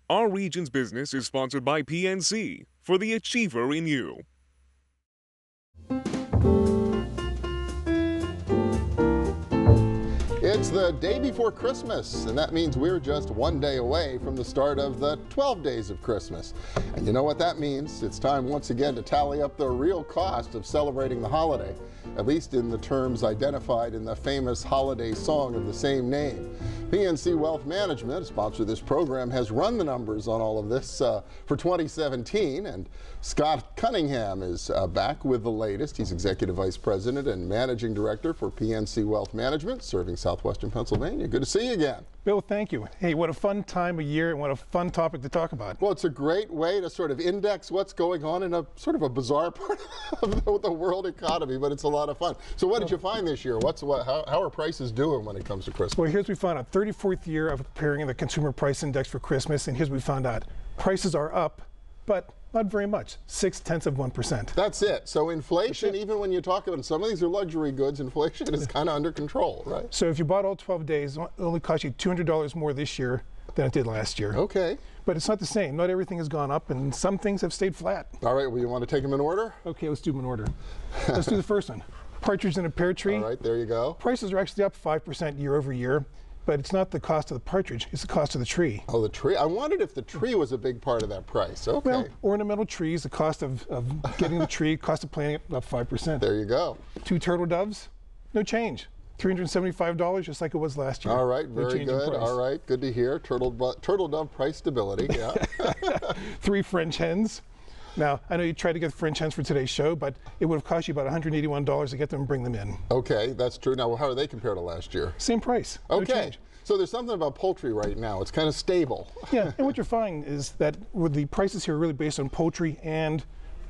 Our region's business is sponsored by PNC for the achiever in you. It's the day before Christmas, and that means we're just one day away from the start of the 12 days of Christmas. And you know what that means? It's time once again to tally up the real cost of celebrating the holiday, at least in the terms identified in the famous holiday song of the same name. PNC Wealth Management, a sponsor of this program, has run the numbers on all of this for 2017, and Scott Cunningham is back with the latest. He's Executive Vice President and Managing Director for PNC Wealth Management, serving Southwestern Pennsylvania. Good to see you again. Bill, thank you. Hey, what a fun time of year and what a fun topic to talk about. Well, it's a great way to sort of index what's going on in a sort of a bizarre part of the world economy, but it's a lot of fun. So what did you find this year? How are prices doing when it comes to Christmas? Well, here's what we found out. 34th year of preparing the Consumer Price Index for Christmas, and here's what we found out. Prices are up, but not very much, 0.6%. That's it. So inflation, even when you talk about it, some of these are luxury goods, inflation is kind of under control, right? So if you bought all 12 days, it only cost you $200 more this year than it did last year. Okay. But it's not the same. Not everything has gone up, and some things have stayed flat. All right, well, you want to take them in order? Okay, let's do them in order. Let's do the first one. Partridge in a pear tree. All right, there you go. Prices are actually up 5% year over year. But it's not the cost of the partridge, it's the cost of the tree. Oh, the tree. I wondered if the tree was a big part of that price. Okay. Well, ornamental trees, the cost of getting the tree, cost of planting it, up 5%. There you go. 2 turtle doves, no change. $375, just like it was last year. All right, no very good. All right, good to hear. Turtle dove price stability, yeah. 3 French hens. Now, I know you tried to get French hens for today's show, but it would have cost you about $181 to get them and bring them in. Okay, that's true. Now, how are they compared to last year? Same price. No Okay. change. So there's something about poultry right now. It's kind of stable. Yeah, and what you're finding is that with the prices here are really based on poultry and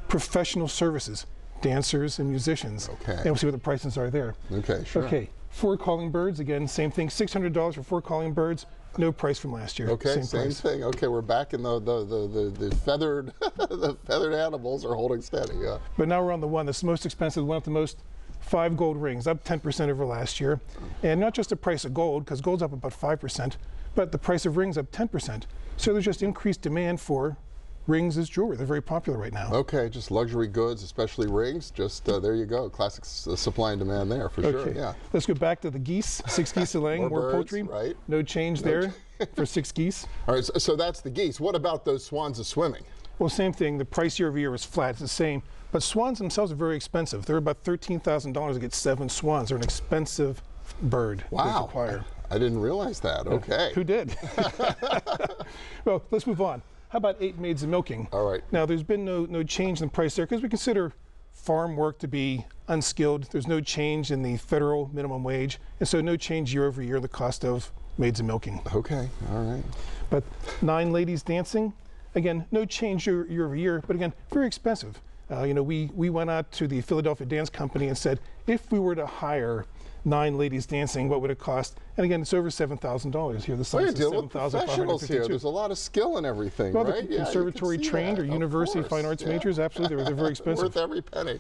professional services, dancers and musicians. Okay. And we'll see what the prices are there. Okay, sure. Okay, 4 calling birds, again, same thing, $600 for 4 calling birds. No price from last year. Okay, same price. thing. Okay, we're back in the feathered the feathered animals are holding steady. Yeah. But now we're on the one that's most expensive, one of the most. 5 gold rings, up 10% over last year. And not just the price of gold, because gold's up about 5%, but the price of rings up 10%. So there's just increased demand for rings as jewelry. They're very popular right now. Okay, just luxury goods, especially rings. Just there you go. Classic supply and demand there for sure. Yeah. Let's go back to the geese. 6 geese a laying, more birds, poultry. right? No change there for 6 geese. All right, so that's the geese. What about those swans of swimming? Well, same thing. The price year over year is flat. It's the same. But swans themselves are very expensive. They're about $13,000 to get 7 swans. They're an expensive bird to acquire. I didn't realize that. Okay. Who did? Well, let's move on. How about 8 maids of milking? All right. Now, there's been no change in the price there because we consider farm work to be unskilled. There's no change in the federal minimum wage, and so no change year over year the cost of maids of milking. Okay. All right. But 9 ladies dancing, again, no change year over year, but again, very expensive. You know, we went out to the Philadelphia Dance Company and said, if we were to hire 9 ladies dancing, what would it cost? And again, it's over $7,000 here. The site is professionals here. There's a lot of skill in everything, well, right? The conservatory trained or university fine arts majors, absolutely, they're very expensive. Worth every penny.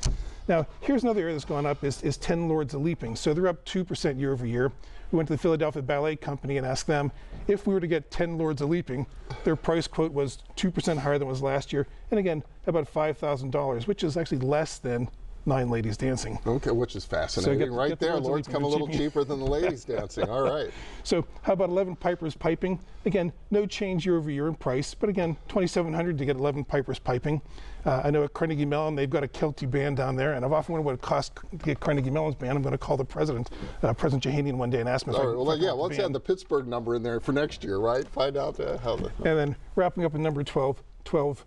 Now, here's another area that's gone up is 10 lords of leaping. So they're up 2% year over year. We went to the Philadelphia Ballet Company and asked them if we were to get 10 lords of leaping, their price quote was 2% higher than it was last year. And again, about $5,000, which is actually less than 9 ladies dancing. Okay, which is fascinating. So right there, lords come a little cheaper than the ladies dancing. All right. So how about 11 pipers piping? Again, no change year over year in price, but again, $2,700 to get 11 pipers piping. I know at Carnegie Mellon, they've got a Kelty band down there, and I've often wondered what it costs to get Carnegie Mellon's band. I'm going to call the president, President Jehanian, one day and ask him if let's add the Pittsburgh number in there for next year, right? Find out how the... And then wrapping up at number 12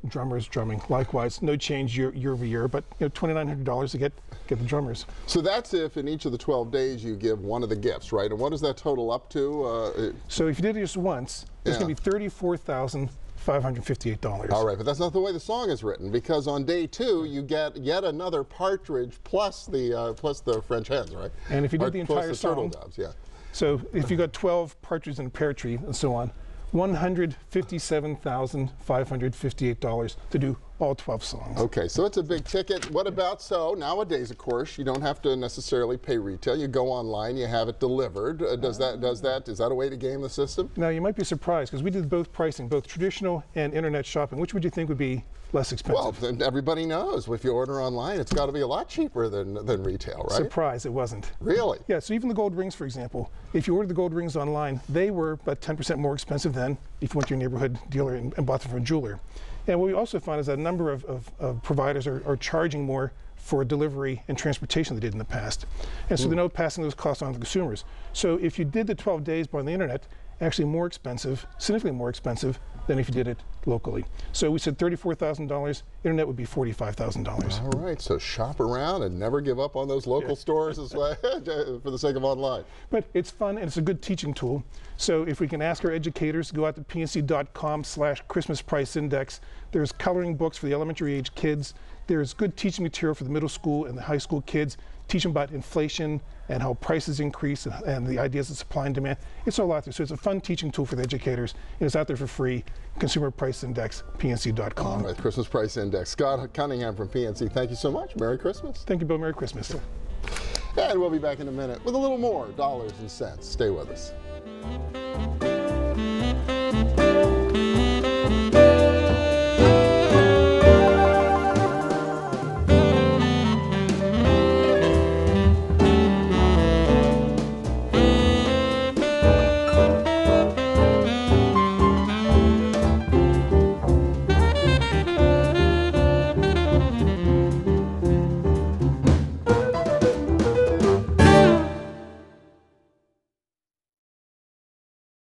drummers drumming. Likewise, no change year over year, but $2,900 to get the drummers. So that's if in each of the 12 days you give one of the gifts, right? And what does that total up to? So if you did it just once, it's going to be $34,558. All right, but that's not the way the song is written, because on day 2 you get yet another partridge plus the French hens, right? And if you did the entire song, turtle doves, yeah. So if you got 12 partridges in a pear tree and so on, $157,558 to do all 12 songs. Okay, so it's a big ticket. What about, so nowadays, of course, you don't have to necessarily pay retail. You go online, you have it delivered. Is that a way to game the system? Now, you might be surprised because we did both pricing, both traditional and internet shopping. Which would you think would be less expensive? Well, then everybody knows if you order online, it's got to be a lot cheaper than retail, right? Surprise, it wasn't. Really? Yeah, so even the gold rings, for example, if you ordered the gold rings online, they were about 10% more expensive than if you went to your neighborhood dealer and bought them from a jeweler. And what we also found is that a number of providers are charging more for delivery and transportation than they did in the past. And so they're now passing those costs on to consumers. So if you did the 12 days on the internet, actually more expensive, significantly more expensive than if you did it locally. So we said $34,000, internet would be $45,000. All right, so shop around and never give up on those local stores as well, for the sake of online. But it's fun and it's a good teaching tool. So if we can ask our educators to go out to pnc.com/Christmas price index, there's coloring books for the elementary age kids. There's good teaching material for the middle school and the high school kids, teaching about inflation and how prices increase and the ideas of supply and demand. It's all out there. So it's a fun teaching tool for the educators. And it's out there for free. Consumer Price Index, pnc.com. All right, Christmas Price Index. Scott Cunningham from PNC, thank you so much. Merry Christmas. Thank you, Bill. Merry Christmas. And we'll be back in a minute with a little more dollars and cents. Stay with us.